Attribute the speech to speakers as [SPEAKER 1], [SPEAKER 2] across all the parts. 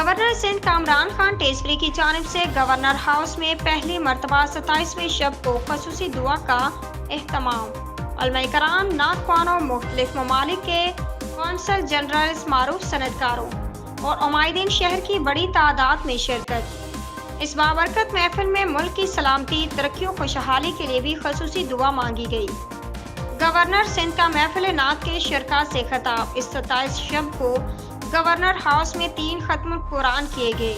[SPEAKER 1] Governor Sindh Kamran Khan टेसरी की जानिब से गवर्नर हाउस में पहली मरतबा 27वें शब को खसूसी दुआ का एहतमाम। उलमा कराम, नाखवानों, मुख्तलिफ ममालिक के कौंसल जनरल, मारूफ सनदकारों और उमाइदीन शहर की बड़ी तादाद में शिरकत। इस बाबरकत महफिल में मुल्क की सलामती, तरक्की और खुशहाली के लिए भी खसूसी दुआ मांगी गई। गवर्नर सिंध का महफिल नात के शिरका से खिताब। इस 27 शब को गवर्नर हाउस में 3 खत्म कुरान किए गए।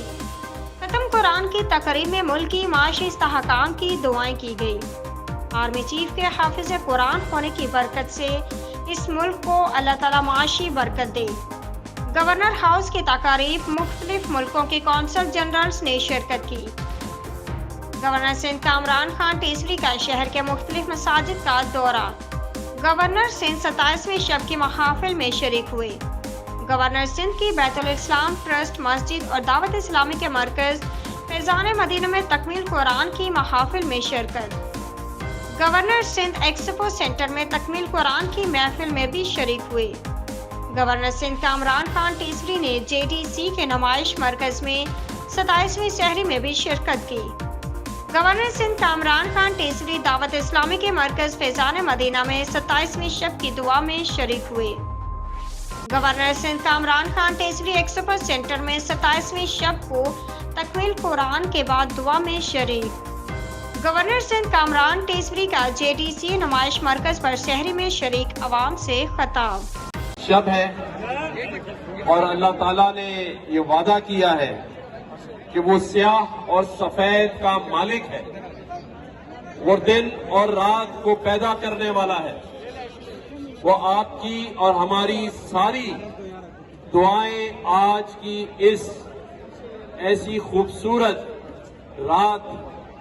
[SPEAKER 1] खत्म कुरान की तकरीब में मुल्की माशी इस्तेहकाम की दुआएं की गई। आर्मी चीफ के हाफिज कुरान होने की बरकत से इस मुल्क को अल्लाह ताला माशी बरकत दे। गवर्नर हाउस की तकारीब मुख्तलिफ मुल्कों के कौंसल जनरल्स ने शिरकत की। गवर्नर सिंध कामरान खान टेसरी का शहर के मुख्तलिफ मसाजिद का दौरा। गवर्नर सिंध 27वें शब की महाफिल में शरीक हुए। गवर्नर सिंध की बैतुल इस्लाम ट्रस्ट मस्जिद और दावत इस्लामी के मरकज फैजान मदीना में तकमील कुरान की महाफिल में शिरकत। गवर्नर सिंध एक्सपो सेंटर में तकमील कुरान की महफिल में भी शरीक हुए। गवर्नर सिंध कामरान खान टेसरी ने JDC के नुमाइश मरकज में 27वीं सहरी में भी शिरकत की। गवर्नर सिंध कामरान खान टेसरी दावत इस्लामी के मरकज फैजान मदीना में 27वीं शब की दुआ में शरीक हुए। Governor Sindh Kamran Khan Tessori expo centre में 27वीं शब को तकमील कुरान के बाद दुआ में शरीक। गवर्नर सिंध कामरान टेसरी का JDC नुमाइश मरकज पर शहरी में शरीक अवाम से खिताब।
[SPEAKER 2] शब है और अल्लाह ताला ने ये वादा किया है कि वो स्याह और सफेद का मालिक है। वो दिन और रात को पैदा करने वाला है। वो आपकी और हमारी सारी दुआएं आज की इस ऐसी खूबसूरत रात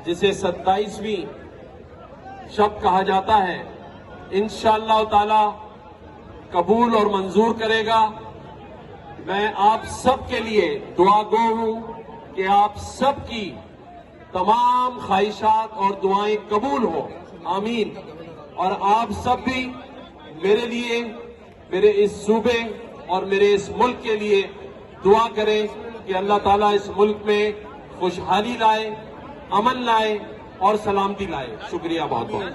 [SPEAKER 2] जिसे 27वीं शब कहा जाता है, इंशाअल्लाह ताला कबूल और मंजूर करेगा। मैं आप सब के लिए दुआ गो हूं कि आप सबकी तमाम ख्वाहिशात और दुआएं कबूल हो, आमीन। और आप सब भी मेरे लिए, मेरे इस सूबे और मेरे इस मुल्क के लिए दुआ करें कि अल्लाह ताला इस मुल्क में खुशहाली लाए, अमन लाए और सलामती लाए। शुक्रिया बहुत बहुत।